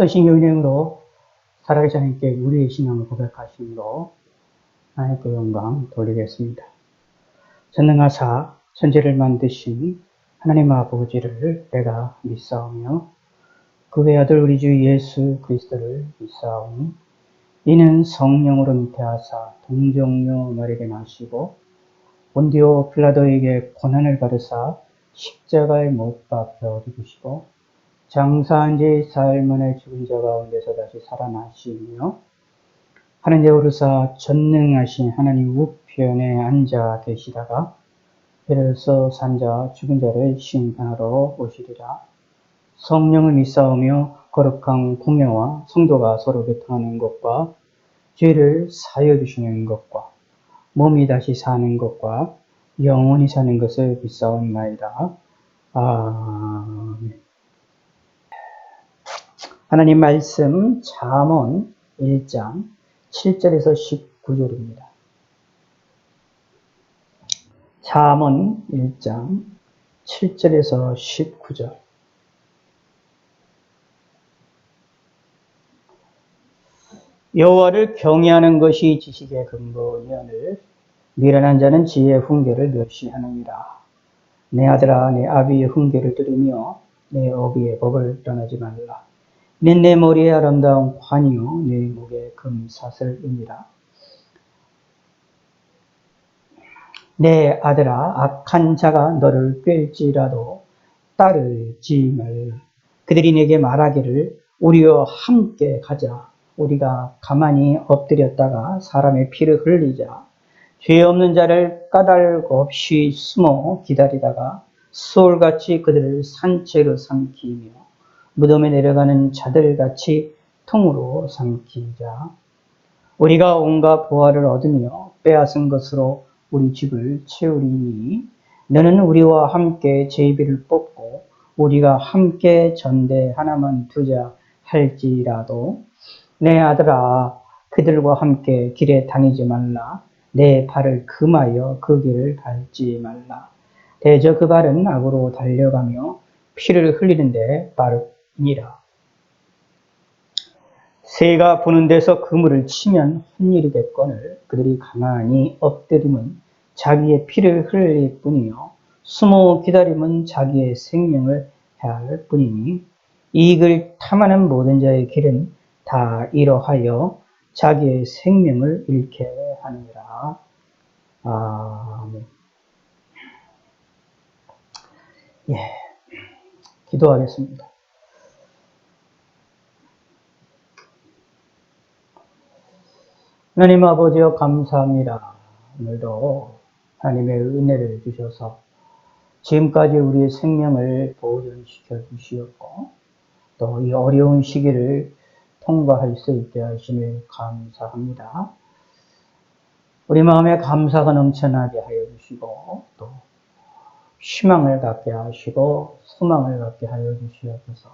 어떠신 은행으로 살아계신 하나님께 우리의 신앙을 고백하심으로 하나님께 영광 돌리겠습니다. 전능하사 천지를 만드신 하나님 아버지를 내가 믿사오며 그 외아들 우리 주 예수 그리스도를 믿사오니 이는 성령으로 잉태하사 동정녀 마리아에게 나시고 본디오 빌라도에게 고난을 받으사 십자가에 못 박혀 죽으시고 장사한 지 사흘 만에 죽은 자 가운데서 다시 살아나시며 하늘에 오르사 전능하신 하나님 우편에 앉아 계시다가 비로소 산 자 죽은 자를 심판하러 오시리라. 성령을 믿사오며 거룩한 공예와 성도가 서로 교통하는 것과 죄를 사하여 주시는 것과 몸이 다시 사는 것과 영원히 사는 것을 믿사옵나이다. 아멘. 하나님 말씀 잠언 1장 7절에서 19절입니다. 잠언 1장 7절에서 19절. 여호와를 경외하는 것이 지식의 근본이오늘 미련한 자는 지혜의 훈계를 멸시하느니라. 내 아들아 내 아비의 훈계를 들으며 내 어비의 법을 떠나지 말라. 이는 내 머리에 아름다운 관이요 내 목에 금사슬이니라. 내 아들아 악한 자가 너를 꿰을지라도 따르지 말라. 그들이 내게 말하기를 우리와 함께 가자. 우리가 가만히 엎드렸다가 사람의 피를 흘리자. 죄 없는 자를 까닭 없이 숨어 기다리다가 소울같이 그들을 산채로 삼키며 무덤에 내려가는 자들같이 통으로 삼키자. 우리가 온갖 보화를 얻으며 빼앗은 것으로 우리 집을 채우리니 너는 우리와 함께 제비를 뽑고 우리가 함께 전대 하나만 두자 할지라도 내 아들아 그들과 함께 길에 다니지 말라. 내 발을 금하여 그 길을 밟지 말라. 대저 그 발은 악으로 달려가며 피를 흘리는데 빠르니라. 새가 보는 데서 그물을 치면 헛일이겠거늘 그들이 가만히 엎드림은 자기의 피를 흘릴 뿐이요 숨어 기다림은 자기의 생명을 해할 뿐이니 이익을 탐하는 모든 자의 길은 다 이러하여 자기의 생명을 잃게 하느니라. 아멘. 예, 기도하겠습니다. 하나님 아버지여 감사합니다. 오늘도 하나님의 은혜를 주셔서 지금까지 우리의 생명을 보존시켜 주시었고 또 이 어려운 시기를 통과할 수 있게 하심을 감사합니다. 우리 마음에 감사가 넘쳐나게 하여 주시고 또 희망을 갖게 하시고 소망을 갖게 하여 주시옵소서.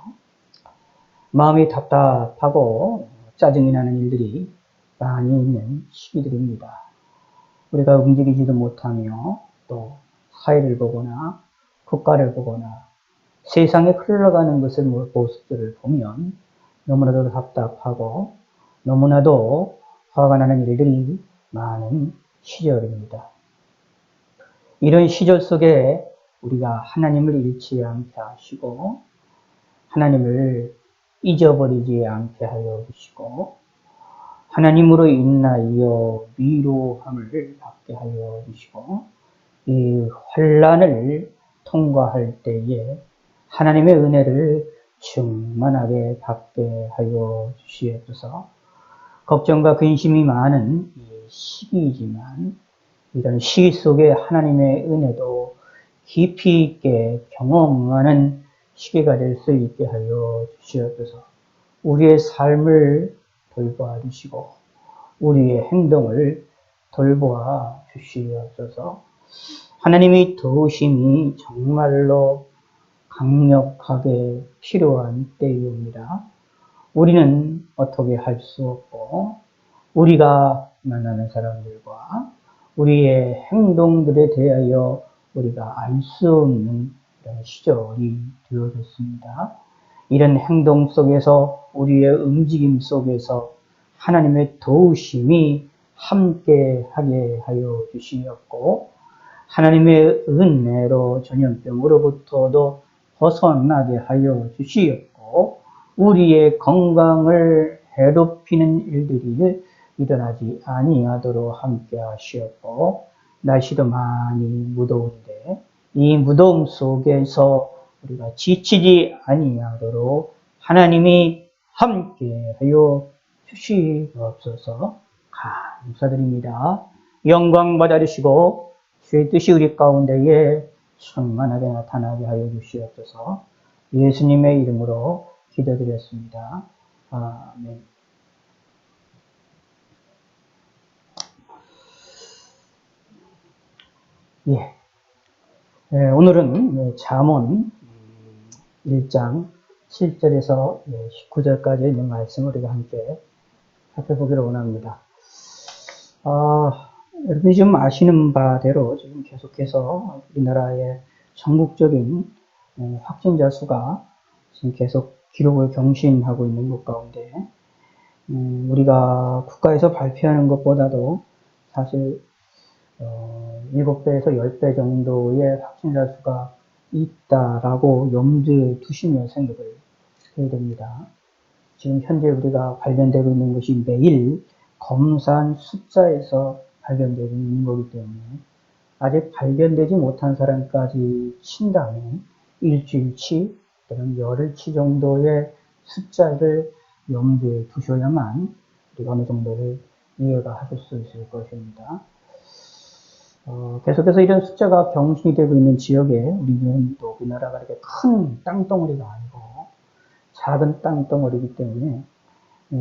마음이 답답하고 짜증이 나는 일들이 많이 있는 시기들입니다. 우리가 움직이지도 못하며 또 사회를 보거나 국가를 보거나 세상에 흘러가는 것을 모습들을 보면 너무나도 답답하고 너무나도 화가 나는 일들이 많은 시절입니다. 이런 시절 속에 우리가 하나님을 잃지 않게 하시고 하나님을 잊어버리지 않게 하여 주시고 하나님으로 인하여 위로함을 받게 하여 주시고 이 환난을 통과할 때에 하나님의 은혜를 충만하게 받게 하여 주시옵소서. 걱정과 근심이 많은 이 시기이지만 이런 시기 속에 하나님의 은혜도 깊이 있게 경험하는 시기가 될 수 있게 하여 주시옵소서. 우리의 삶을 돌보아 주시고 우리의 행동을 돌보아 주시옵소서. 하나님의 도우심이 정말로 강력하게 필요한 때입니다. 우리는 어떻게 할 수 없고 우리가 만나는 사람들과 우리의 행동들에 대하여 우리가 알 수 없는 이런 시절이 되어졌습니다. 이런 행동 속에서 우리의 움직임 속에서 하나님의 도우심이 함께하게 하여 주시었고 하나님의 은혜로 전염병으로부터도 벗어나게 하여 주시었고 우리의 건강을 해롭히는 일들이 일어나지 아니하도록 함께 하시었고 날씨도 많이 무더운데 이 무더움 속에서 우리가 지치지 아니하도록 하나님이 함께하여 주시옵소서. 감사드립니다. 영광 받아주시고 주의 뜻이 우리 가운데에 충만하게 나타나게 하여 주시옵소서. 예수님의 이름으로 기도드렸습니다. 아멘. 예. 오늘은 잠언 1장 7절에서 19절까지 있는 말씀을 우리가 함께 살펴보기를 원합니다. 여러분이 좀 아시는 바대로 지금 계속해서 우리나라의 전국적인 확진자 수가 지금 계속 기록을 경신하고 있는 것 가운데 우리가 국가에서 발표하는 것보다도 사실 7배에서 10배 정도의 확진자 수가 있다라고 염두에 두시며 생각을 해야 됩니다. 지금 현재 우리가 발견되고 있는 것이 매일 검사한 숫자에서 발견되고 있는 거기 때문에 아직 발견되지 못한 사람까지 친다면 일주일치 또는 열흘치 정도의 숫자를 염두에 두셔야만 우리가 어느 정도를 이해가 하실 수 있을 것입니다. 계속해서 이런 숫자가 경신이 되고 있는 지역에 우리는 또 우리나라가 이렇게 큰 땅덩어리가 아니고 작은 땅덩어리이기 때문에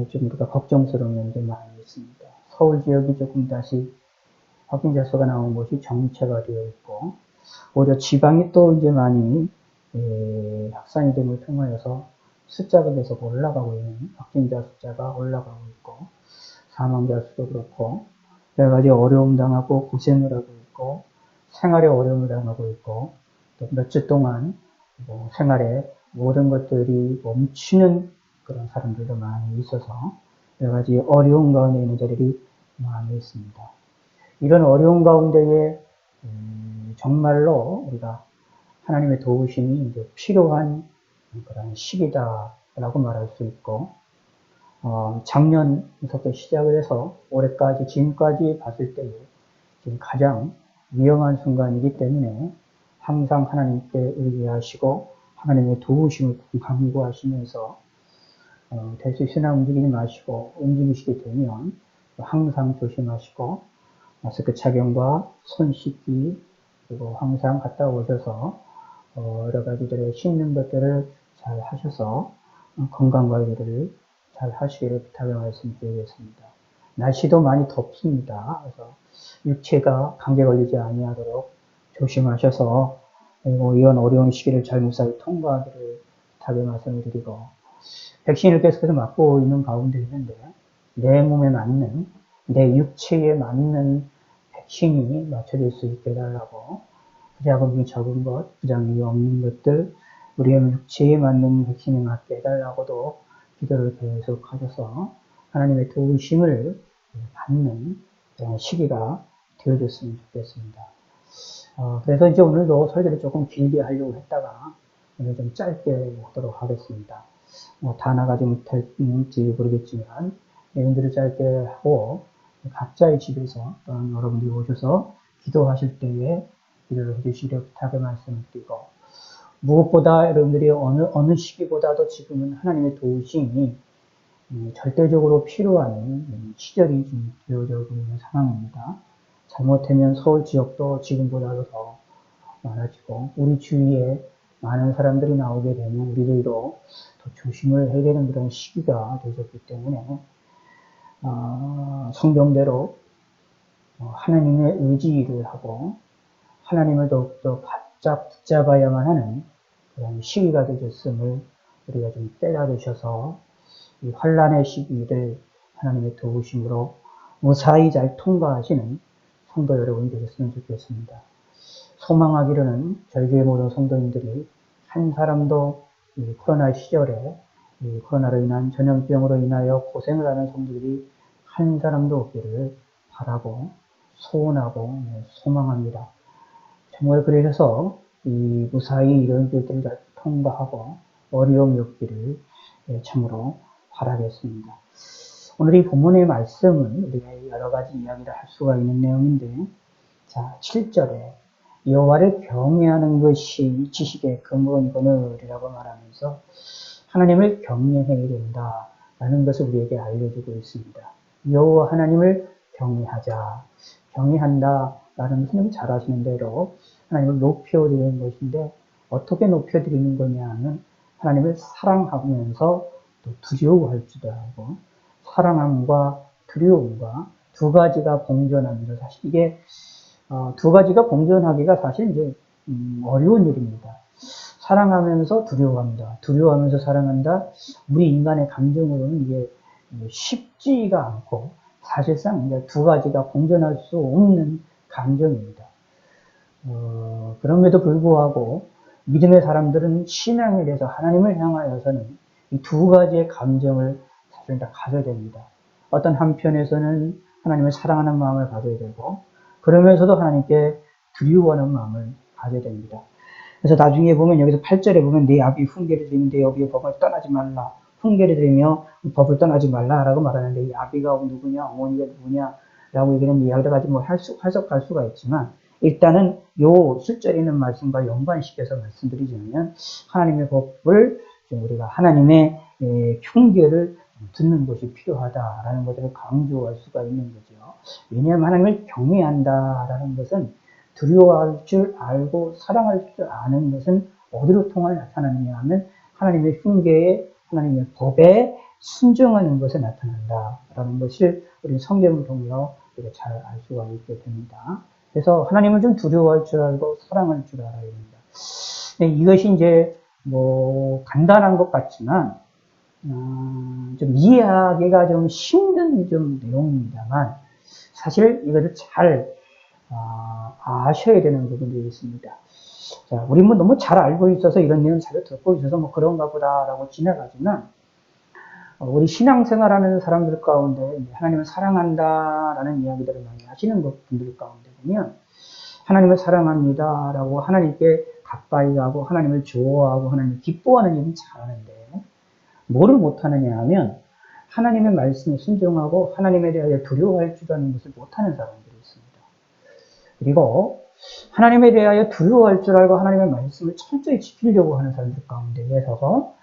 좀 우리가 걱정스러운 면도 많이 있습니다. 서울 지역이 조금 다시 확진자 수가 나온 곳이 정체가 되어 있고 오히려 지방이 또 이제 많이 확산이 됨을 통하여서 숫자가 계속 올라가고 있는 확진자 숫자가 올라가고 있고 사망자 수도 그렇고 여러 가지 어려움 당하고 고생을 하고 있고 생활에 어려움을 당하고 있고 또 몇 주 동안 생활에 모든 것들이 멈추는 그런 사람들도 많이 있어서 여러 가지 어려운 가운데 있는 자들이 많이 있습니다. 이런 어려운 가운데에 정말로 우리가 하나님의 도우심이 이제 필요한 그런 시기다라고 말할 수 있고 작년부터 시작을 해서 올해까지 지금까지 봤을 때에 지금 가장 위험한 순간이기 때문에 항상 하나님께 의지하시고 하나님의 도우심을 강구하시면서 될 수 있으나 움직이지 마시고 움직이시게 되면 항상 조심하시고 마스크 착용과 손 씻기 그리고 항상 갔다 오셔서 여러 가지들의 씻는 것들을 잘 하셔서 건강관리를 잘 하시기를 부탁을 말씀드리겠습니다. 날씨도 많이 덥습니다. 그래서 육체가 감기에 걸리지 아니하도록 조심하셔서 이런 어려운 시기를 잘 무사히 통과하기를 부탁을 말씀을 드리고 백신을 계속해서 맞고 있는 가운데 있는데 내 몸에 맞는 내 육체에 맞는 백신이 맞춰질 수 있게 해달라고 부작용이 적은 것, 부작용이 없는 것들 우리의 육체에 맞는 백신이 맞게 해달라고도 기도를 계속하셔서 하나님의 도우심을 받는 시기가 되어줬으면 좋겠습니다. 그래서 이제 오늘도 설교를 조금 길게 하려고 했다가 오늘 좀 짧게 하도록 하겠습니다. 다 나가지 못할지 모르겠지만 여러분들을 짧게 하고 각자의 집에서 또는 여러분들이 오셔서 기도하실 때에 기도를 해주시려 부탁의 말씀을 드리고 무엇보다 여러분들이 어느 시기보다도 지금은 하나님의 도우심이 절대적으로 필요한 시절이 좀 되어져 있는 상황입니다. 잘못하면 서울 지역도 지금보다도 더 많아지고 우리 주위에 많은 사람들이 나오게 되면 우리들도 더 조심을 해야 되는 그런 시기가 되었기 때문에 성경대로 하나님의 의지를 하고 하나님을 더욱더 바짝 붙잡아야만 하는 그런 시기가 되었음을 우리가 좀 깨달으셔서 이 환란의 시기를 하나님의 도우심으로 무사히 잘 통과하시는 성도 여러분이 되셨으면 좋겠습니다. 소망하기로는 저희 교회 모든 성도님들이 한 사람도 이 코로나 시절에 이 코로나로 인한 전염병으로 인하여 고생을 하는 성도들이 한 사람도 없기를 바라고 소원하고 소망합니다. 정말 그러셔서 이 무사히 이런 일들을 통과하고 어려움이 없기를 참으로 바라겠습니다. 오늘 이 본문의 말씀은 우리가 여러 가지 이야기를 할 수가 있는 내용인데, 자, 7절에 여호와를 경외하는 것이 지식의 근본이거늘이라고 말하면서 하나님을 경외해야 된다라는 것을 우리에게 알려주고 있습니다. 여호와 하나님을 경외하자, 경외한다라는 것은 잘 아시는 대로 하나님을 높여드리는 것인데, 어떻게 높여드리는 거냐 하면 하나님을 사랑하면서 또 두려워할 줄도 알고, 사랑함과 두려움과 두 가지가 공존합니다. 사실 이게 두 가지가 공존하기가 사실 이제 어려운 일입니다. 사랑하면서 두려워한다, 두려워하면서 사랑한다. 우리 인간의 감정으로는 이게 쉽지가 않고 사실상 이제 두 가지가 공존할 수 없는 감정입니다. 그럼에도 불구하고 믿음의 사람들은 신앙에 대해서 하나님을 향하여서는 이 두 가지의 감정을 사실 다 가져야 됩니다. 어떤 한편에서는 하나님을 사랑하는 마음을 가져야 되고, 그러면서도 하나님께 두려워하는 마음을 가져야 됩니다. 그래서 나중에 보면 여기서 8절에 보면 내 아비 훈계를 드리면 내 아비의 법을 떠나지 말라. 훈계를 드리며 법을 떠나지 말라라고 말하는데, 이 아비가 누구냐, 어머니가 누구냐라고 얘기는 이야기를 가지고 해석할 수가 있지만, 일단은 요 7절에 있는 말씀과 연관시켜서 말씀드리자면, 하나님의 법을 우리가 하나님의 흉계를 듣는 것이 필요하다라는 것을 강조할 수가 있는 거죠. 왜냐하면 하나님을 경외한다라는 것은 두려워할 줄 알고 사랑할 줄 아는 것은 어디로 통하여 나타나느냐 하면 하나님의 흉계에, 하나님의 법에 순종하는 것에 나타난다라는 것을 우리 성경을 통해서 우리가 잘 알 수가 있게 됩니다. 그래서 하나님을 좀 두려워할 줄 알고 사랑할 줄 알아야 됩니다. 이것이 이제 간단한 것 같지만 좀 이해하기가 좀 힘든 좀 내용입니다만, 사실 이것을 잘 아셔야 되는 부분들이 있습니다. 자, 우리 너무 잘 알고 있어서 이런 내용 잘 듣고 있어서 그런가 보다라고 지나가지만, 우리 신앙생활하는 사람들 가운데 하나님을 사랑한다라는 이야기들을 많이 하시는 분들 가운데 보면, 하나님을 사랑합니다라고 하나님께 가까이 가고 하나님을 좋아하고 하나님을 기뻐하는 일은 잘하는데, 뭐를 못하느냐 하면 하나님의 말씀에 순종하고 하나님에 대하여 두려워할 줄 아는 것을 못하는 사람들이 있습니다. 그리고 하나님에 대하여 두려워할 줄 알고 하나님의 말씀을 철저히 지키려고 하는 사람들 가운데에서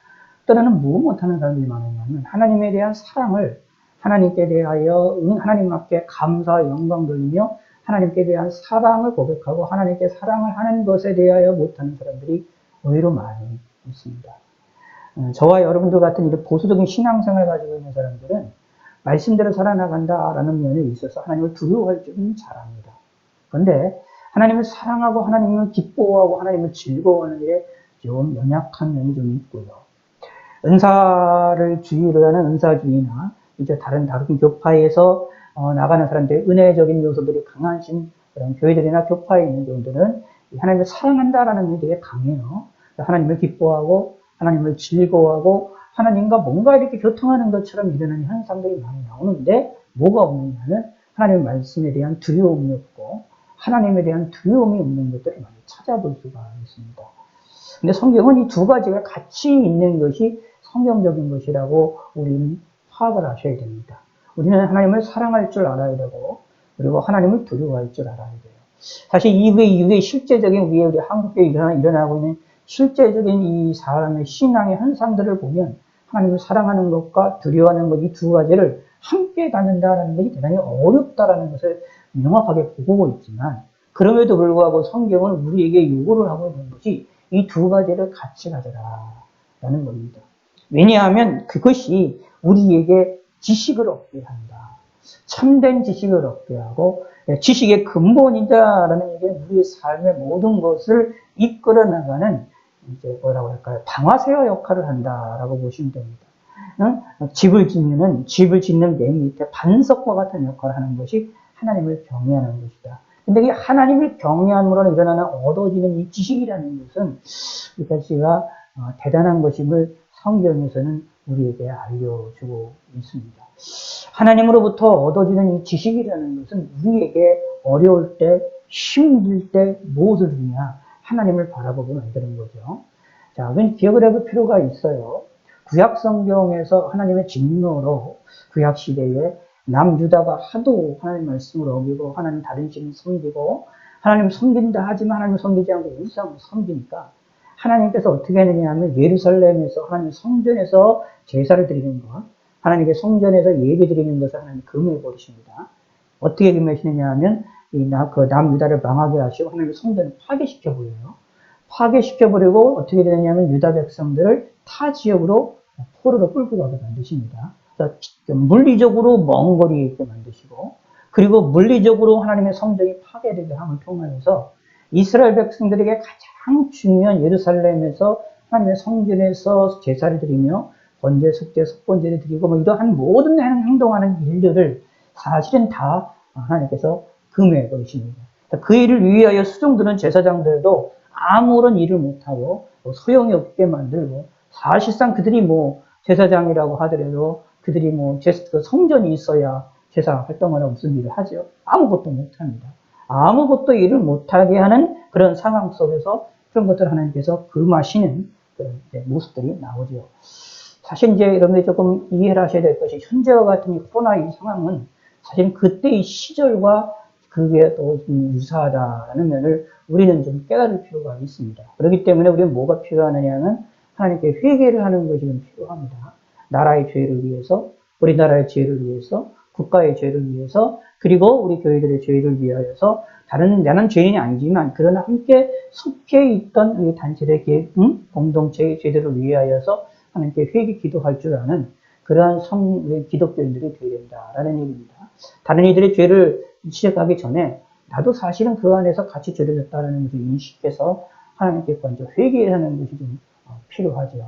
또는 뭐 못하는 사람들이 많으냐면, 하나님에 대한 사랑을 하나님께 대하여 하나님 앞에 감사와 영광 돌리며 하나님께 대한 사랑을 고백하고 하나님께 사랑을 하는 것에 대하여 못하는 사람들이 의외로 많이 있습니다. 저와 여러분들 같은 이런 보수적인 신앙생활을 가지고 있는 사람들은 말씀대로 살아나간다라는 면에 있어서 하나님을 두려워할 줄은 잘합니다. 그런데 하나님을 사랑하고 하나님을 기뻐하고 하나님을 즐거워하는 일에 좀 연약한 면이 좀 있고요. 은사를 주의를 하는 은사주의나 이제 다른 교파에서 나가는 사람들의 은혜적인 요소들이 강하신 그런 교회들이나 교파에 있는 분들은 하나님을 사랑한다라는 면이 되게 강해요. 하나님을 기뻐하고 하나님을 즐거워하고 하나님과 뭔가 이렇게 교통하는 것처럼 일어나는 현상들이 많이 나오는데, 뭐가 없느냐면 하나님의 말씀에 대한 두려움이 없고 하나님에 대한 두려움이 없는 것들을 많이 찾아볼 수가 있습니다. 근데 성경은 이 두 가지가 같이 있는 것이 성경적인 것이라고 우리는 파악을 하셔야 됩니다. 우리는 하나님을 사랑할 줄 알아야 되고, 그리고 하나님을 두려워할 줄 알아야 돼요. 사실 이게 실제적인 우리 한국교회에 일어나고 있는 실제적인 이 사람의 신앙의 현상들을 보면, 하나님을 사랑하는 것과 두려워하는 것, 이 두 가지를 함께 갖는다는 것이 대단히 어렵다라는 것을 명확하게 보고 있지만, 그럼에도 불구하고 성경은 우리에게 요구를 하고 있는 것이 이 두 가지를 같이 가져라라는 겁니다. 왜냐하면 그것이 우리에게 지식을 얻게 한다. 참된 지식을 얻게 하고, 지식의 근본이다라는 얘기는 우리의 삶의 모든 것을 이끌어 나가는 이제 뭐라고 할까요? 방아쇠와 역할을 한다라고 보시면 됩니다. 집을 짓는 맨 밑에 반석과 같은 역할을 하는 것이 하나님을 경외하는 것이다. 근데 이 하나님을 경외함으로 일어나는 얻어지는 이 지식이라는 것은, 그러니까 제가 대단한 것임을 성경에서는 우리에게 알려주고 있습니다. 하나님으로부터 얻어지는 이 지식이라는 것은 우리에게 어려울 때, 힘들 때 무엇을 주냐? 하나님을 바라보게 만드는 거죠. 자, 그건 기억을 해볼 필요가 있어요. 구약 성경에서 하나님의 진노로 구약 시대에 남유다가 하도 하나님 말씀을 어기고 하나님 다른 신을 섬기고 하나님 섬긴다 하지만 하나님 섬기지 않고 우상을 섬기니까 하나님께서 어떻게 하느냐 하면 예루살렘에서 하나님 성전에서 제사를 드리는 것, 하나님의 성전에서 예배 드리는 것을 하나님 금해 버리십니다. 어떻게 금하시느냐 하면 그 남유다를 망하게 하시고 하나님의 성전을 파괴시켜 버려요. 파괴시켜 버리고 어떻게 되냐면 유다 백성들을 타 지역으로 포로로 끌고 가게 만드십니다. 물리적으로 먼 거리에 있게 만드시고 그리고 물리적으로 하나님의 성전이 파괴되게 함을 통하여서 이스라엘 백성들에게 가장 중요한 예루살렘에서 하나님의 성전에서 제사를 드리며 번제, 속죄, 속번제를 드리고 뭐 이러한 모든 행동하는 일들을 사실은 다 하나님께서 금해 버리십니다. 그 일을 위하여 수종드는 제사장들도 아무런 일을 못하고 소용이 없게 만들고 사실상 그들이 제사장이라고 하더라도 그들이 그 성전이 있어야 제사 활동을 하고 무슨 일을 하죠? 아무것도 못합니다. 아무것도 일을 못하게 하는 그런 상황 속에서 그런 것들을 하나님께서 금하시는 그런 모습들이 나오죠. 사실 이제 여러분들이 조금 이해를 하셔야 될 것이 현재와 같은 이 코로나 이 상황은 사실 그때의 시절과 그게 또 유사하다는 면을 우리는 좀 깨달을 필요가 있습니다. 그렇기 때문에 우리는 뭐가 필요하느냐면 하나님께 회개를 하는 것이 좀 필요합니다. 나라의 죄를 위해서, 우리나라의 죄를 위해서, 국가의 죄를 위해서, 그리고 우리 교회들의 죄를 위하여서 나는 죄인이 아니지만 그러나 함께 속해 있던 우리 단체의 공동체의 죄들을 위하여서 하나님께 회개 기도할 줄 아는 그러한 기독교인들이 되어야 된다라는 얘기입니다. 다른 이들의 죄를 시작하기 전에 나도 사실은 그 안에서 같이 죄를 졌다는 것을 인식해서 하나님께 먼저 회개하는 것이 좀 필요하죠.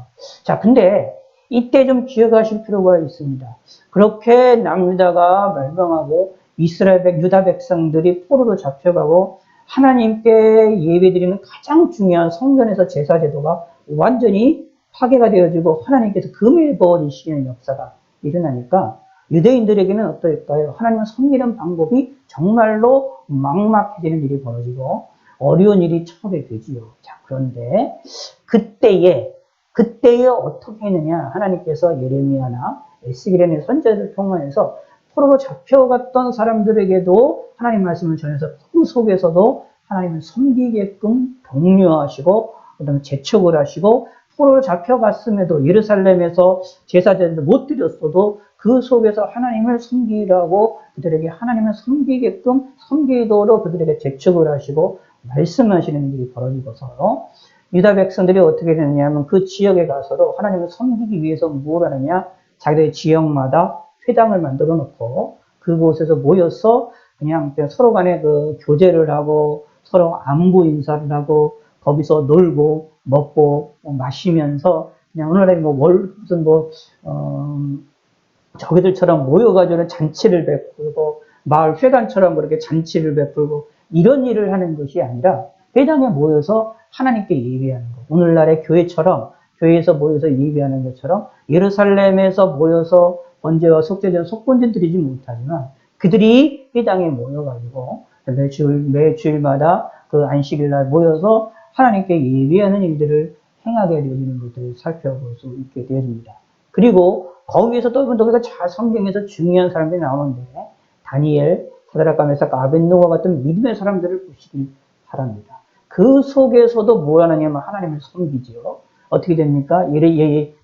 자, 근데 이때 좀 기억하실 필요가 있습니다. 그렇게 남유다가 멸망하고 이스라엘 유다 백성들이 포로로 잡혀가고 하나님께 예배드리는 가장 중요한 성전에서 제사 제도가 완전히 파괴가 되어지고 하나님께서 금해버리시는 역사가 일어나니까 유대인들에게는 어떨까요? 하나님을 섬기는 방법이 정말로 막막해지는 일이 벌어지고 어려운 일이 처하게 되지요. 자, 그런데 그때에 어떻게 했느냐? 하나님께서 예레미야나 에스겔의 선지자를 통하여서 포로로 잡혀갔던 사람들에게도 하나님 말씀을 전해서 그 속에서도 하나님을 섬기게끔 독려하시고 그다음에 재촉을 하시고 포로로 잡혀갔음에도 예루살렘에서 제사제를 못 드렸어도 그 속에서 하나님을 섬기라고 그들에게 하나님을 섬기게끔 섬기도록 그들에게 재촉을 하시고 말씀하시는 일이 벌어지고서 유다 백성들이 어떻게 되느냐면 그 지역에 가서도 하나님을 섬기기 위해서 뭘 하느냐? 자기들의 지역마다 회당을 만들어 놓고 그곳에서 모여서 그냥 서로 간에 그 교제를 하고 서로 안부 인사를 하고 거기서 놀고 먹고 마시면서 그냥 오늘날에 저기들처럼 모여가지고 잔치를 베풀고 마을 회관처럼 그렇게 잔치를 베풀고 이런 일을 하는 것이 아니라 회당에 모여서 하나님께 예배하는 것. 오늘날의 교회처럼 교회에서 모여서 예배하는 것처럼 예루살렘에서 모여서 번제와 속번제 드리지 못하지만 그들이 회당에 모여가지고 매주일마다 그 안식일날 모여서 하나님께 예배하는 일들을 행하게 되어지는 것들을 살펴볼 수 있게 되어집니다. 그리고 거기에서도 우리가 잘 성경에서 중요한 사람들이 나오는데 다니엘, 사드락과 메삭, 아벳느고와 같은 믿음의 사람들을 보시기 바랍니다. 그 속에서도 뭘 하느냐면 하나님을 섬기죠. 어떻게 됩니까?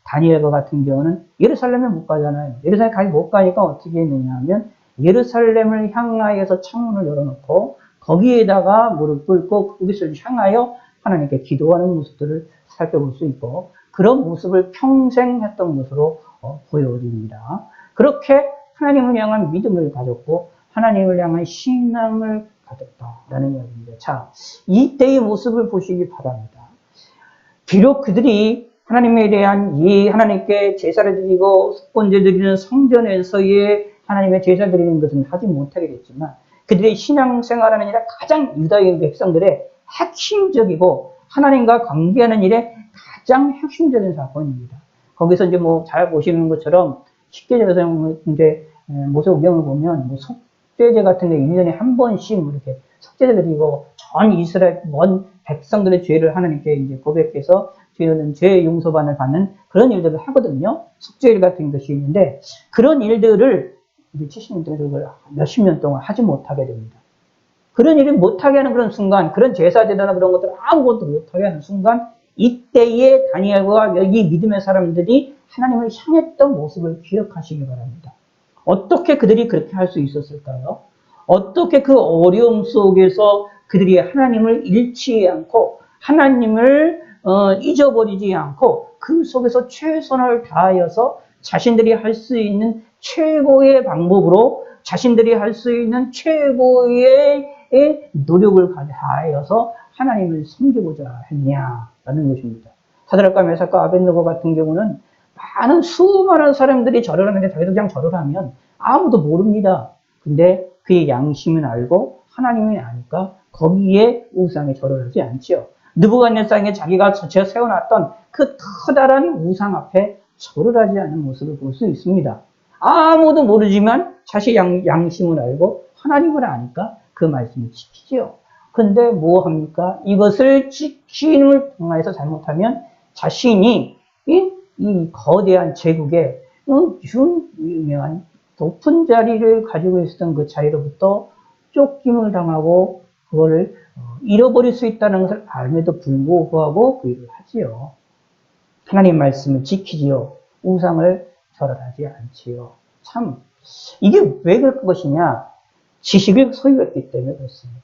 다니엘과 같은 경우는 예루살렘에 못 가잖아요. 예루살렘에 못 가니까 어떻게 했느냐 하면 예루살렘을 향하여서 창문을 열어놓고 거기에다가 무릎 꿇고 거기서 향하여 하나님께 기도하는 모습들을 살펴볼 수 있고 그런 모습을 평생 했던 것으로 보여집니다. 그렇게 하나님을 향한 믿음을 가졌고 하나님을 향한 신앙을 가졌다라는 이야기입니다. 자, 이때의 모습을 보시기 바랍니다. 비록 그들이 하나님에 대한 하나님께 제사를 드리고 속번제 드리는 성전에서의 하나님의 제사 드리는 것은 하지 못하게 됐지만 그들의 신앙생활하는 일에 가장 유다인 백성들의 핵심적이고 하나님과 관계하는 일에 가장 핵심적인 사건입니다. 거기서 이제 뭐 잘 보시는 것처럼 쉽게 들어서 이제 모세오경을 보면 뭐 속죄제 같은 데 1년에 한 번씩 뭐 이렇게 속죄제를 드리고 전 이스라엘 원 백성들의 죄를 하나님께 이제 고백해서 죄는 죄 용서반을 받는 그런 일들을 하거든요. 속죄일 같은 것이 있는데 그런 일들을 이제 70년대 몇십 년 동안 하지 못하게 됩니다. 그런 일을 못하게 하는 그런 순간, 그런 제사제도나 그런 것들을 아무것도 못하게 하는 순간, 이때에 다니엘과 여기 믿음의 사람들이 하나님을 향했던 모습을 기억하시기 바랍니다. 어떻게 그들이 그렇게 할 수 있었을까요? 어떻게 그 어려움 속에서 그들이 하나님을 잃지 않고 하나님을 잊어버리지 않고 그 속에서 최선을 다하여서 자신들이 할 수 있는 최고의 방법으로 자신들이 할 수 있는 최고의 노력을 다하여서 하나님을 섬기고자 했냐라는 것입니다. 사드락과 메삭과 아벳느고 같은 경우는 많은 수많은 사람들이 절을 하는데 자기도 그냥 절을 하면 아무도 모릅니다. 근데 그의 양심은 알고 하나님이 아니까 거기에 우상에 절을 하지 않지요. 느부갓네살에게 자기가 세워놨던 그 커다란 우상 앞에 절을 하지 않는 모습을 볼 수 있습니다. 아무도 모르지만 자신의 양심을 알고 하나님을 아니까 그 말씀을 지키지요. 근데 뭐 합니까? 이것을 지킴을 통해서 잘못하면 자신이 이 거대한 제국의 유명한 높은 자리를 가지고 있었던 그 자리로부터 쫓김을 당하고 그거를 잃어버릴 수 있다는 것을 알면도 불구하고 그 일을 하지요. 하나님 말씀을 지키지요. 우상을 절하지 않지요. 참 이게 왜 그럴 것이냐? 지식을 소유했기 때문에 그렇습니다.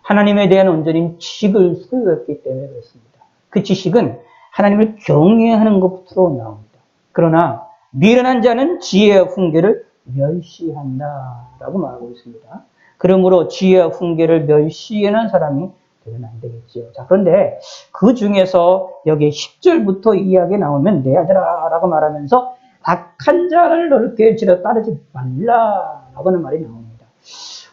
하나님에 대한 온전히 지식을 소유했기 때문에 그렇습니다. 그 지식은 하나님을 경외하는 것부터 나옵니다. 그러나 미련한 자는 지혜와 훈계를 멸시한다라고 말하고 있습니다. 그러므로 지혜와 훈계를 멸시하는 사람이 되면 안 되겠지요. 자, 그런데 그 중에서 여기 10절부터 이야기 나오면 내 아들아 라고 말하면서 악한 자를 너를 깨우치려 따르지 말라라고는 말이 나옵니다.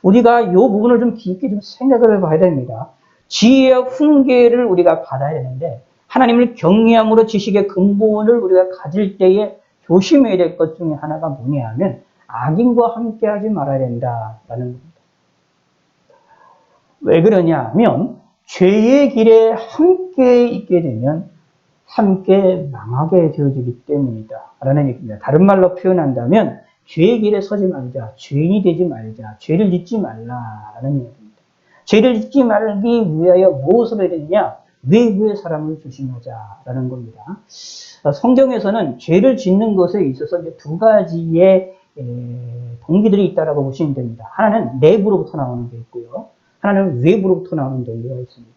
우리가 이 부분을 좀 깊게 좀 생각을 해봐야 됩니다. 지혜와 훈계를 우리가 받아야 되는데 하나님을 경외함으로 지식의 근본을 우리가 가질 때에 조심해야 될 것 중에 하나가 뭐냐 하면 악인과 함께하지 말아야 된다라는 겁니다. 왜 그러냐 하면 죄의 길에 함께 있게 되면 함께 망하게 되어지기 때문이다 라는 얘기입니다. 다른 말로 표현한다면 죄의 길에 서지 말자, 죄인이 되지 말자, 죄를 짓지 말라라는 얘기입니다. 죄를 짓지 말기 위하여 무엇을 해야 되느냐? 외부의 사람을 조심하자라는 겁니다. 성경에서는 죄를 짓는 것에 있어서 이제 두 가지의 동기들이 있다라고 보시면 됩니다. 하나는 내부로부터 나오는 게 있고요. 하나는 외부로부터 나오는 동기가 있습니다.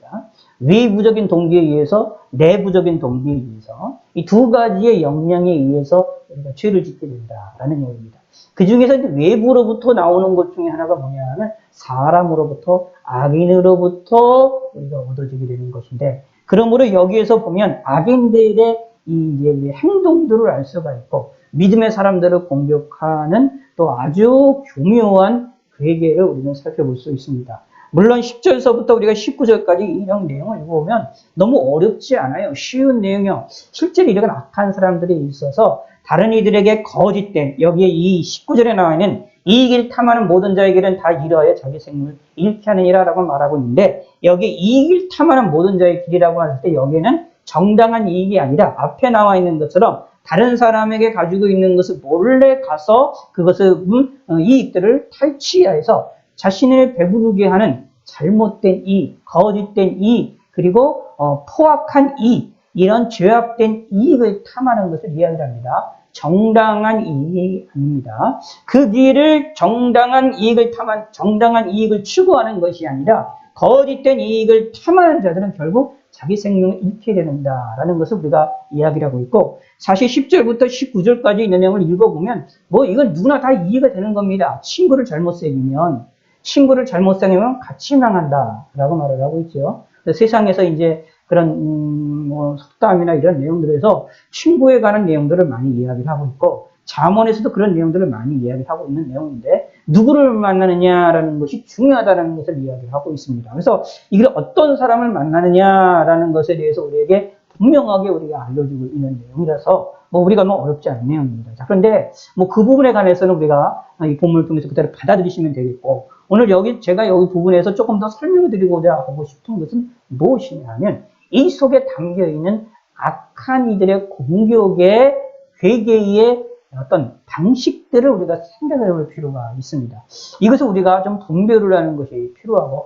외부적인 동기에 의해서 내부적인 동기에 의해서 이 두 가지의 역량에 의해서 우리가 죄를 짓게 된다라는 얘기입니다. 그 중에서 이제 외부로부터 나오는 것 중에 하나가 뭐냐 하면 사람으로부터 악인으로부터 우리가 얻어지게 되는 것인데 그러므로 여기에서 보면 악인들의 이 행동들을 알 수가 있고 믿음의 사람들을 공격하는 또 아주 교묘한 괴계를 우리는 살펴볼 수 있습니다. 물론 10절서부터 우리가 19절까지 이 내용을 읽어보면 너무 어렵지 않아요. 쉬운 내용이요. 실제로 이런 악한 사람들이 있어서 다른 이들에게 거짓된 여기에 이 19절에 나와 있는 이익을 탐하는 모든 자에게는 다 이러하여 자기 생명을 잃게 하느니라 라고 말하고 있는데 여기 이익을 탐하는 모든 자의 길이라고 할 때 여기에는 정당한 이익이 아니라 앞에 나와 있는 것처럼 다른 사람에게 가지고 있는 것을 몰래 가서 그것을 이익들을 탈취해서 자신을 배부르게 하는 잘못된 이익, 거짓된 이익, 그리고 포악한 이익, 이런 죄악된 이익을 탐하는 것을 이야기합니다. 정당한 이익이 아닙니다. 그 길을 정당한 이익을 정당한 이익을 추구하는 것이 아니라 거짓된 이익을 탐하는 자들은 결국 자기 생명을 잃게 된다라는 것을 우리가 이야기를 하고 있고 사실 10절부터 19절까지 있는 내용을 읽어보면 뭐 이건 누구나 다 이해가 되는 겁니다. 친구를 잘못 사귀면 같이 망한다라고 말을 하고 있죠. 세상에서 이제 그런 속담이나 이런 내용들에서 친구에 관한 내용들을 많이 이야기를 하고 있고 잠언에서도 그런 내용들을 많이 이야기하고 있는 내용인데 누구를 만나느냐라는 것이 중요하다는 것을 이야기하고 있습니다. 그래서 이게 어떤 사람을 만나느냐라는 것에 대해서 우리에게 분명하게 우리가 알려주고 있는 내용이라서 뭐 우리가 뭐 어렵지 않은 내용입니다. 자, 그런데 뭐 그 부분에 관해서는 우리가 이 본문을 통해서 그대로 받아들이시면 되겠고, 오늘 제가 여기 부분에서 조금 더 설명을 드리고자 하고 싶은 것은 무엇이냐면, 이 속에 담겨 있는 악한 이들의 공격의 회개의 어떤 방식들을 우리가 생각해 볼 필요가 있습니다. 이것을 우리가 좀 분별을 하는 것이 필요하고,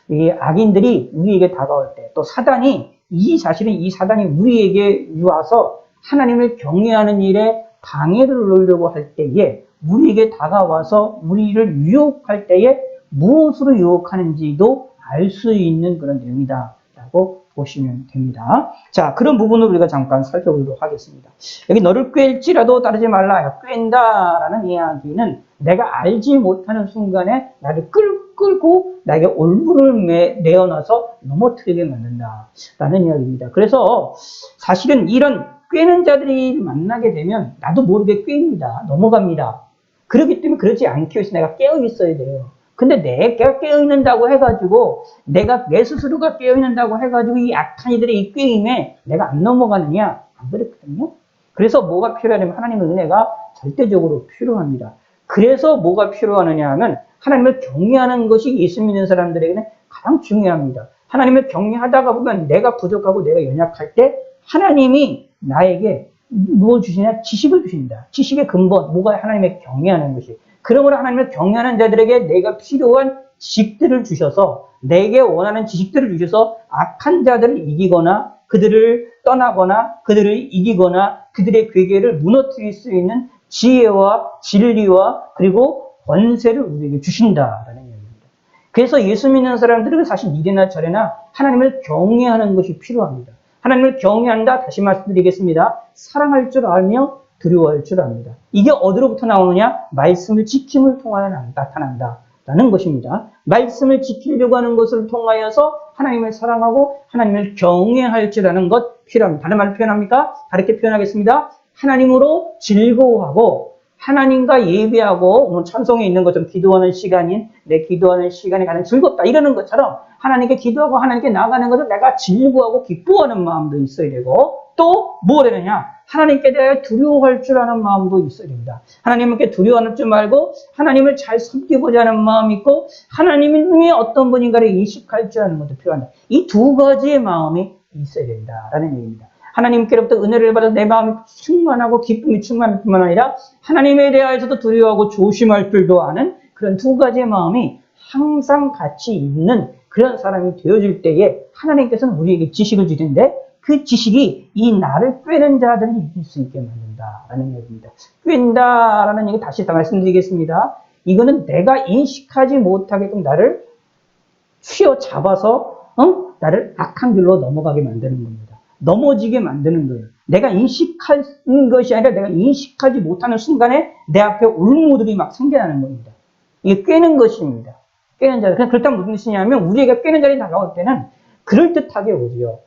이 악인들이 우리에게 다가올 때, 또 사실은 이 사단이 우리에게 와서 하나님을 경외하는 일에 방해를 놓으려고 할 때에, 우리에게 다가와서 우리를 유혹할 때에 무엇으로 유혹하는지도 알 수 있는 그런 내용이다 라고 보시면 됩니다. 자, 그런 부분을 우리가 잠깐 살펴보도록 하겠습니다. 여기 너를 꿰일지라도 따르지 말라. 꿰인다라는 이야기는 내가 알지 못하는 순간에 나를 끌고 나에게 올무를 내어놔서 넘어뜨리게 만든다라는 이야기입니다. 그래서 사실은 이런 꿰는 자들이 만나게 되면 나도 모르게 꿰입니다. 넘어갑니다. 그렇기 때문에 그러지 않기 위해서 내가 깨어 있어야 돼요. 근데 내가 깨어있는다고 해가지고, 내 스스로가 깨어있는다고 해가지고, 이 악한 이들의 이 꾀임에 내가 안 넘어가느냐? 안 그렇거든요. 그래서 뭐가 필요하냐면, 하나님의 은혜가 절대적으로 필요합니다. 그래서 뭐가 필요하느냐 하면, 하나님을 경외하는 것이 예수 믿는 사람들에게는 가장 중요합니다. 하나님을 경외하다가 보면 내가 부족하고 내가 연약할 때, 하나님이 나에게 무엇을 주시냐? 지식을 주십니다. 지식의 근본, 뭐가 하나님의 경외하는 것이. 그러므로 하나님을 경외하는 자들에게 내가 필요한 지식들을 주셔서, 내게 원하는 지식들을 주셔서 악한 자들을 이기거나 그들을 떠나거나 그들을 이기거나 그들의 괴계를 무너뜨릴 수 있는 지혜와 진리와 그리고 권세를 우리에게 주신다라는 얘기입니다. 그래서 예수 믿는 사람들은 사실 이래나 저래나 하나님을 경외하는 것이 필요합니다. 하나님을 경외한다, 다시 말씀드리겠습니다. 사랑할 줄 알며 두려워할 줄 압니다. 이게 어디로부터 나오느냐? 말씀을 지킴을 통하여 나타난다라는 것입니다. 말씀을 지키려고 하는 것을 통하여서 하나님을 사랑하고 하나님을 경외할 줄 아는 것 필요합니다. 다른 말로 표현합니까? 다르게 표현하겠습니다. 하나님으로 즐거워하고 하나님과 예배하고, 오늘 찬송에 있는 것처럼 기도하는 시간인 내 기도하는 시간이 가장 즐겁다 이러는 것처럼 하나님께 기도하고 하나님께 나아가는 것을 내가 즐거워하고 기뻐하는 마음도 있어야 되고, 또 뭐라느냐? 하나님께 대하여 두려워할 줄 아는 마음도 있어야 됩니다. 하나님께 두려워할 줄 말고 하나님을 잘 섬기고자 하는 마음이 있고, 하나님이 어떤 분인가를 인식할 줄 아는 것도 필요합니다. 이 두 가지의 마음이 있어야 된다라는 얘기입니다. 하나님께로부터 은혜를 받아 내 마음이 충만하고 기쁨이 충만할 뿐만 아니라 하나님에 대하여서도 두려워하고 조심할 줄도 아는 그런 두 가지의 마음이 항상 같이 있는 그런 사람이 되어질 때에 하나님께서는 우리에게 지식을 주는데, 그 지식이 이 나를 꿰는 자들을 이길 수 있게 만든다라는 얘기입니다. 꿰는다라는 얘기 다시 말씀드리겠습니다. 이거는 내가 인식하지 못하게끔 나를 휘어잡아서 나를 악한 길로 넘어가게 만드는 겁니다. 넘어지게 만드는 거예요. 내가 인식하는 것이 아니라 내가 인식하지 못하는 순간에 내 앞에 올무들이 막 생겨나는 겁니다. 이게 꿰는 것입니다. 꿰는 자들. 그렇다면 무슨 뜻이냐면, 우리에게 꿰는 자들이 다가올 때는 그럴듯하게 오지요.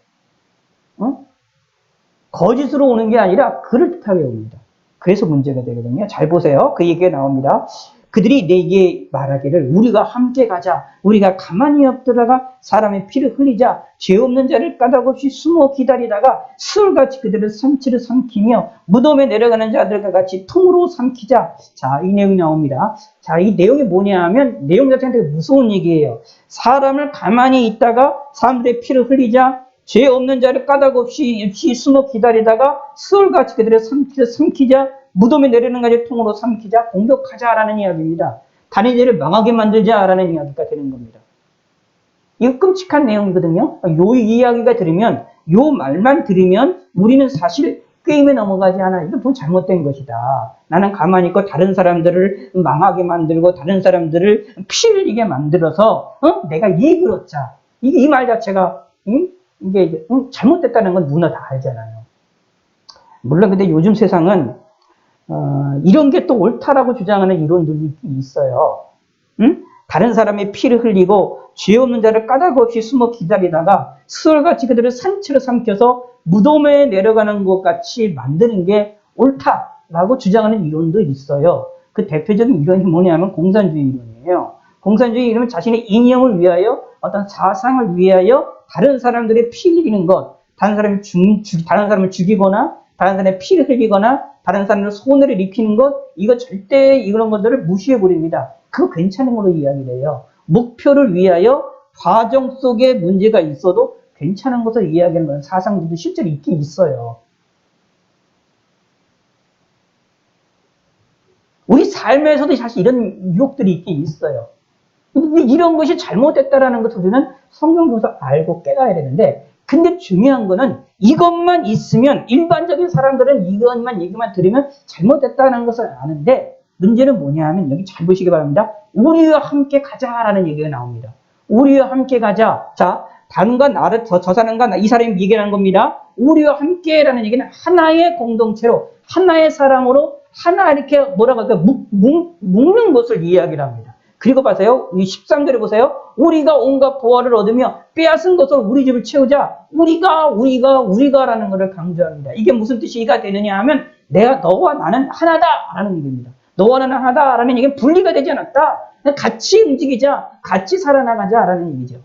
거짓으로 오는 게 아니라 그럴듯하게 옵니다. 그래서 문제가 되거든요. 잘 보세요. 그 얘기가 나옵니다. 그들이 내게 말하기를 우리가 함께 가자. 우리가 가만히 엎드려가 사람의 피를 흘리자. 죄 없는 자를 까닭없이 숨어 기다리다가 수월같이 그들을 산치를 삼키며 무덤에 내려가는 자들과 같이 통으로 삼키자. 자, 이 내용이 나옵니다. 자, 이 내용이 뭐냐 하면, 내용 자체는 되게 무서운 얘기예요. 사람을 가만히 있다가 사람들의 피를 흘리자. 죄 없는 자를 까닭없이 숨어 기다리다가 수월같이 그들의 산치를 삼키자. 무덤에 내리는 가지 통으로 삼키자, 공격하자라는 이야기입니다. 다른 이들을 망하게 만들자라는 이야기가 되는 겁니다. 이거 끔찍한 내용이거든요. 요 이야기가 들으면, 요 말만 들으면 우리는 사실 게임에 넘어가지 않아. 이거 뭐 잘못된 것이다. 나는 가만히 있고 다른 사람들을 망하게 만들고 다른 사람들을 피 흘리게 만들어서 내가 이익을 얻자. 이 말 자체가 이게 잘못됐다는 건 누구나 다 알잖아요. 물론 근데 요즘 세상은 이런 게 또 옳다라고 주장하는 이론들이 있어요. 다른 사람의 피를 흘리고 죄 없는 자를 까닭없이 숨어 기다리다가 수월같이 그들을 산채로 삼켜서 무덤에 내려가는 것 같이 만드는 게 옳다라고 주장하는 이론도 있어요. 그 대표적인 이론이 뭐냐면 공산주의 이론이에요. 공산주의 이론은 자신의 이념을 위하여, 어떤 사상을 위하여 다른 사람들의 피 흘리는 것, 다른 사람을 죽이거나, 다른 사람의 피를 흘리거나, 다른 사람을 손해를 입히는 것, 이거 절대 이런 것들을 무시해버립니다. 그거 괜찮은 걸로 이야기를 해요. 목표를 위하여 과정 속에 문제가 있어도 괜찮은 것을 이야기하는 건 사상들도 실제로 있긴 있어요. 우리 삶에서도 사실 이런 유혹들이 있긴 있어요. 근데 이런 것이 잘못됐다라는 것을 우리는 성경에서 알고 깨달아야 되는데, 근데 중요한 거는 이것만 있으면 일반적인 사람들은 이것만 얘기만 들으면 잘못됐다는 것을 아는데, 문제는 뭐냐 하면 여기 잘 보시기 바랍니다. 우리와 함께 가자라는 얘기가 나옵니다. 우리와 함께 가자. 자, 다른가 나를 저 사람과 이 사람이 얘기하는 겁니다. 우리와 함께라는 얘기는 하나의 공동체로, 하나의 사람으로 하나 이렇게 뭐라고 할까요? 묶는 것을 이야기를 합니다. 그리고 보세요. 이 13절에 보세요. 우리가 온갖 보화를 얻으며 빼앗은 것으로 우리 집을 채우자. 우리가라는 것을 강조합니다. 이게 무슨 뜻이가 되느냐 하면 너와 나는 하나다라는 얘기입니다. 너와 나는 하나다라는 얘기는 분리가 되지 않았다. 같이 움직이자, 같이 살아나가자라는 얘기죠.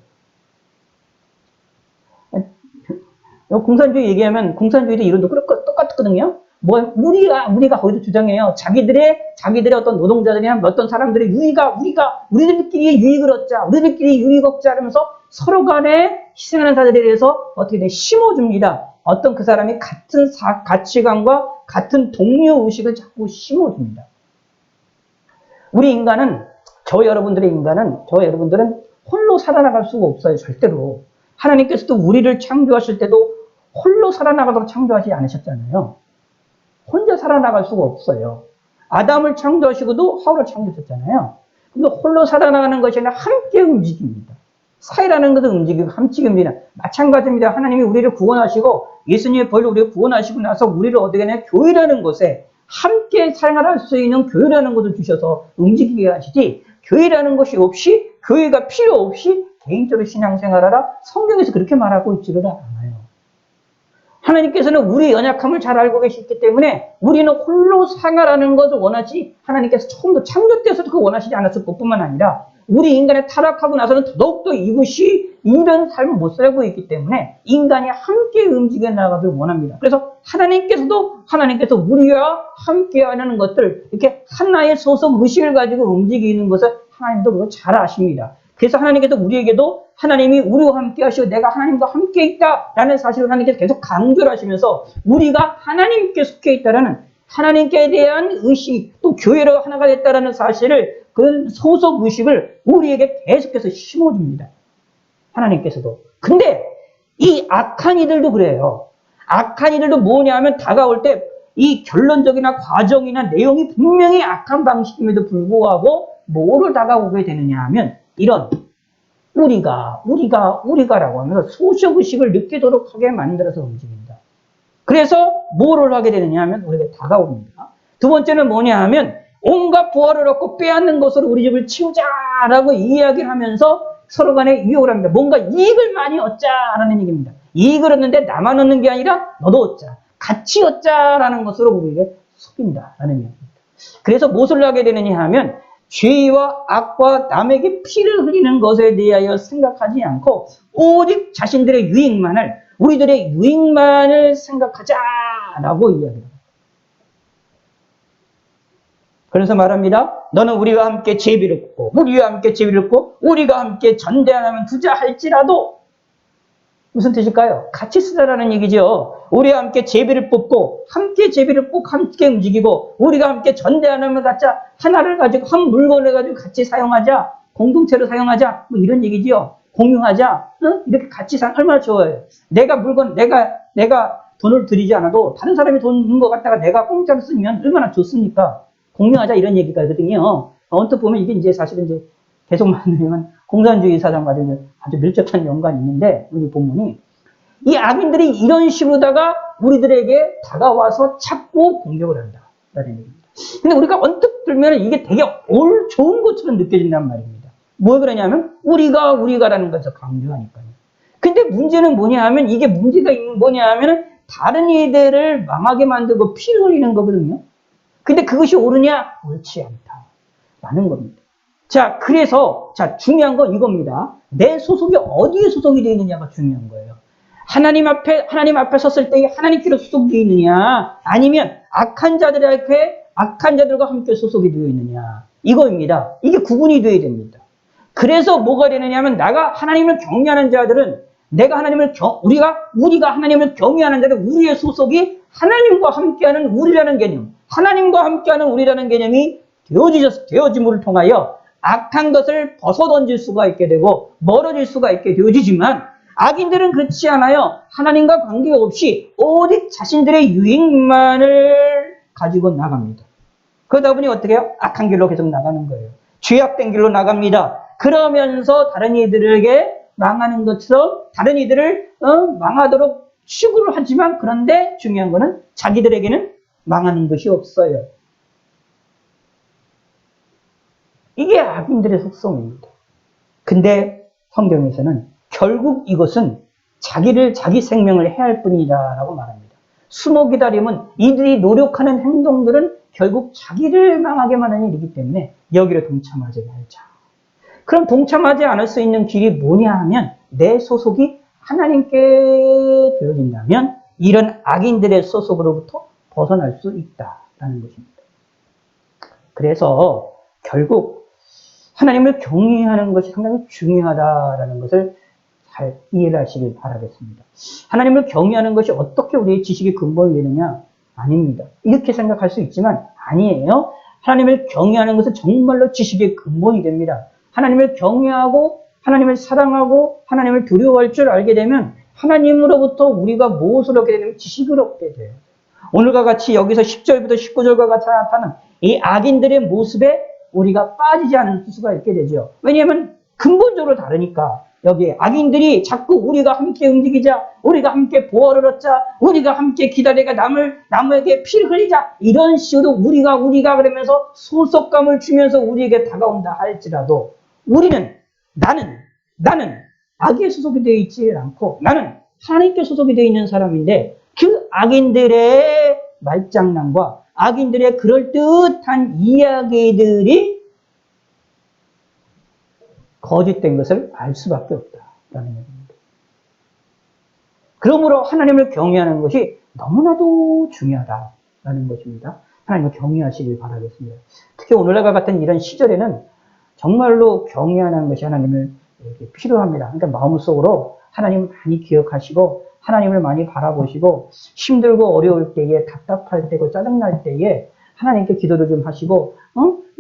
공산주의 얘기하면 공산주의도 이론도 똑같거든요. 우리가 거기도 주장해요. 자기들의 어떤 노동자들이나 어떤 사람들의 우리들끼리 유익을 얻자, 우리들끼리 유익 얻자 하면서 서로 간에 희생하는 사람들에 대해서 어떻게 돼? 심어줍니다. 어떤 그 사람이 같은 가치관과 같은 동료 의식을 자꾸 심어줍니다. 저와 여러분들은 홀로 살아나갈 수가 없어요. 절대로. 하나님께서도 우리를 창조하실 때도 홀로 살아나가도록 창조하지 않으셨잖아요. 혼자 살아나갈 수가 없어요. 아담을 창조하시고도 하울을 창조하셨잖아요. 근데 홀로 살아나가는 것이 아니라 함께 움직입니다. 사회라는 것은 움직이고 함께 움직입니다. 마찬가지입니다. 하나님이 우리를 구원하시고 예수님의 벌로 우리를 구원하시고 나서 우리를 어떻게 하냐? 교회라는 곳에 함께 생활할 수 있는 교회라는 것을 주셔서 움직이게 하시지, 교회라는 것이 없이, 교회가 필요 없이 개인적으로 신앙생활하라, 성경에서 그렇게 말하고 있지를 않아요. 하나님께서는 우리 연약함을 잘 알고 계시기 때문에 우리는 홀로 생활하는 것을 원하지, 하나님께서 처음부터 창조 때서도 그거 원하시지 않았을 뿐만 아니라 우리 인간의 타락하고 나서는 더더욱더 이것이 이런 삶을 못 살고 있기 때문에 인간이 함께 움직여 나가길 원합니다. 그래서 하나님께서 우리와 함께 하는 것들, 이렇게 하나의 소속 의식을 가지고 움직이는 것을 하나님도 그거 잘 아십니다. 그래서 하나님께서 우리에게도 하나님이 우리와 함께 하시고 내가 하나님과 함께 있다라는 사실을 하나님께서 계속 강조를 하시면서 우리가 하나님께 속해 있다라는, 하나님께 대한 의식, 또 교회로 하나가 됐다라는 사실을, 그런 소속 의식을 우리에게 계속해서 심어줍니다. 하나님께서도. 근데 이 악한 이들도 그래요. 악한 이들도 뭐냐 하면 다가올 때 이 결론적이나 과정이나 내용이 분명히 악한 방식임에도 불구하고 뭐를 다가오게 되느냐 하면 이런 우리가라고 하면서 소속의식을 느끼도록 하게 만들어서 움직입니다. 그래서 뭐를 하게 되느냐 하면 우리에게 다가옵니다. 두 번째는 뭐냐 하면 온갖 보화를 얻고 빼앗는 것으로 우리 집을 치우자라고 이야기를 하면서 서로 간에 유혹을 합니다. 뭔가 이익을 많이 얻자라는 얘기입니다. 이익을 얻는데 나만 얻는 게 아니라 너도 얻자, 같이 얻자라는 것으로 우리에게 속인다라는 얘기입니다. 그래서 무엇을 하게 되느냐 하면 죄와 악과 남에게 피를 흘리는 것에 대하여 생각하지 않고 오직 자신들의 우리들의 유익만을 생각하자라고 이야기합니다. 그래서 말합니다. 너는 우리와 함께 제비를 꽂고 우리가 함께 전대하면 두자 할지라도, 무슨 뜻일까요? 같이 쓰자라는 얘기죠. 우리와 함께 제비를 뽑고 함께 움직이고 우리가 함께 전대하면 갖자, 하나를 가지고 한 물건을 가지고 같이 사용하자, 공동체로 사용하자, 뭐 이런 얘기지요. 공유하자, 이렇게 같이 얼마나 좋아요. 내가 돈을 들이지 않아도 다른 사람이 돈 준 거 갖다가 내가 공짜로 쓰면 얼마나 좋습니까? 공유하자 이런 얘기거든요. 언뜻 보면 이게 이제 사실은 이제 계속 만들면 공산주의 사상과 아주 밀접한 연관이 있는데, 우리 본문이 이 악인들이 이런 식으로다가 우리들에게 다가와서 찾고 공격을 한다라는 얘기입니다. 근데 우리가 언뜻 들면 이게 되게 좋은 것처럼 느껴진단 말입니다. 뭐 그러냐면 우리가라는 것을 강조하니까요. 근데 문제는 뭐냐 하면, 이게 문제가 뭐냐 하면 다른 이들을 망하게 만들고 피를 흘리는 거거든요. 근데 그것이 옳으냐? 옳지 않다라는 겁니다. 그래서 중요한 건 이겁니다. 내 소속이 어디에 소속이 되어 있느냐가 중요한 거예요. 하나님 앞에 섰을 때 하나님께로 소속이 되어 있느냐, 아니면 악한 자들과 함께 소속이 되어 있느냐, 이거입니다. 이게 구분이 되어야 됩니다. 그래서 뭐가 되느냐면, 내가 하나님을 경외하는 자들은, 우리가 하나님을 경외하는 자들은 우리의 소속이 하나님과 함께하는 우리라는 개념, 하나님과 함께하는 우리라는 개념이 되어짐을 통하여 악한 것을 벗어던질 수가 있게 되고 멀어질 수가 있게 되어지지만, 악인들은 그렇지 않아요. 하나님과 관계없이 오직 자신들의 유익만을 가지고 나갑니다. 그러다 보니 어떻게 해요? 악한 길로 계속 나가는 거예요. 죄악된 길로 나갑니다. 그러면서 다른 이들에게 망하는 것처럼 다른 이들을 망하도록 추구를 하지만, 그런데 중요한 거는 자기들에게는 망하는 것이 없어요. 이게 악인들의 속성입니다. 근데 성경에서는 결국 이것은 자기 생명을 해할 뿐이다라고 말합니다. 숨어 기다림은 이들이 노력하는 행동들은 결국 자기를 망하게 만드는 일이기 때문에 여기를 동참하지 말자. 그럼 동참하지 않을 수 있는 길이 뭐냐 하면, 내 소속이 하나님께 되어진다면 이런 악인들의 소속으로부터 벗어날 수 있다라는 것입니다. 그래서 결국 하나님을 경외하는 것이 상당히 중요하다라는 것을 잘 이해를 하시길 바라겠습니다. 하나님을 경외하는 것이 어떻게 우리의 지식의 근본이 되느냐? 아닙니다. 이렇게 생각할 수 있지만 아니에요. 하나님을 경외하는 것은 정말로 지식의 근본이 됩니다. 하나님을 경외하고 하나님을 사랑하고 하나님을 두려워할 줄 알게 되면 하나님으로부터 우리가 무엇을 얻게 되냐면 지식을 얻게 돼요. 오늘과 같이 여기서 10절부터 19절과 같이 나타나는 이 악인들의 모습에 우리가 빠지지 않을 수가 있게 되죠. 왜냐하면 근본적으로 다르니까. 여기 악인들이 자꾸 우리가 함께 움직이자, 우리가 함께 보호를 얻자, 우리가 함께 기다리가 남에게 피를 흘리자, 이런 식으로 우리가 그러면서 소속감을 주면서 우리에게 다가온다 할지라도, 나는 악에 소속이 되어 있지 않고 나는 하나님께 소속이 되어 있는 사람인데, 그 악인들의 말장난과 악인들의 그럴듯한 이야기들이 거짓된 것을 알 수밖에 없다라는 얘기입니다. 그러므로 하나님을 경외하는 것이 너무나도 중요하다라는 것입니다. 하나님을 경외하시길 바라겠습니다. 특히 오늘날과 같은 이런 시절에는 정말로 경외하는 것이 하나님을 필요합니다. 그러니까 마음속으로 하나님을 많이 기억하시고 하나님을 많이 바라보시고, 힘들고 어려울 때에, 답답할 때고 짜증날 때에 하나님께 기도를 좀 하시고,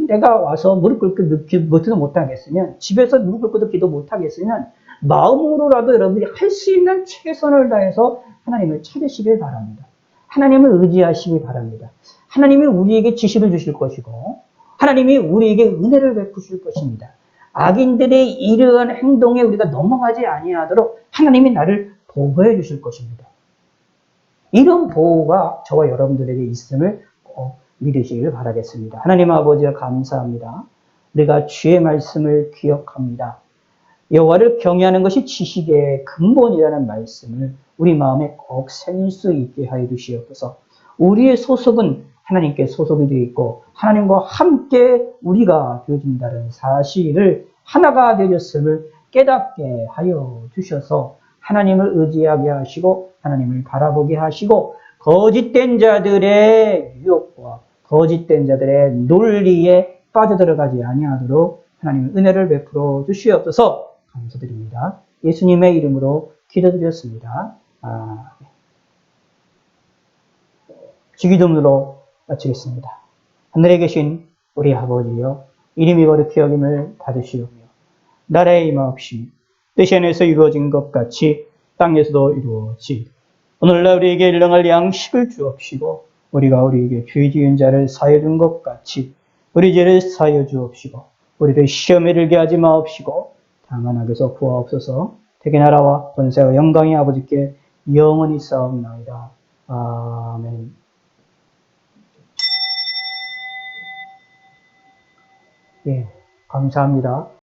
내가 와서 무릎 꿇고 기도 못하겠으면, 집에서 무릎 꿇고도 기도 못하겠으면 마음으로라도 여러분들이 할 수 있는 최선을 다해서 하나님을 찾으시길 바랍니다. 하나님을 의지하시길 바랍니다. 하나님이 우리에게 지시를 주실 것이고 하나님이 우리에게 은혜를 베푸실 것입니다. 악인들의 이러한 행동에 우리가 넘어가지 아니하도록 하나님이 나를 보호해 주실 것입니다. 이런 보호가 저와 여러분들에게 있음을 꼭 믿으시길 바라겠습니다. 하나님 아버지와 감사합니다. 우리가 주의 말씀을 기억합니다. 여호와를 경외하는 것이 지식의 근본이라는 말씀을 우리 마음에 꼭 새길 수 있게 하여 주시옵소서. 우리의 소속은 하나님께 소속이 되어 있고 하나님과 함께 우리가 되어진다는 사실을 하나가 되었음을 깨닫게 하여 주셔서 하나님을 의지하게 하시고 하나님을 바라보게 하시고 거짓된 자들의 유혹과 거짓된 자들의 논리에 빠져들어가지 아니하도록 하나님의 은혜를 베풀어 주시옵소서. 감사드립니다. 예수님의 이름으로 기도드렸습니다. 주기도문으로 마치겠습니다. 하늘에 계신 우리 아버지여, 이름이 거룩히 여김을 받으시오며 나라의 임하옵시며 뜻이 하늘에서 이루어진 것 같이 땅에서도 이루어지이다. 오늘날 우리에게 일용할 양식을 주옵시고 우리가 우리에게 죄 지은 자를 사하여 준 것 같이 우리 죄를 사하여 주옵시고 우리를 시험에 들게 하지 마옵시고 다만 악에서 구하옵소서. 대개 나라와 권세와 영광이 아버지께 영원히 싸움나이다. 아멘. 예, 감사합니다.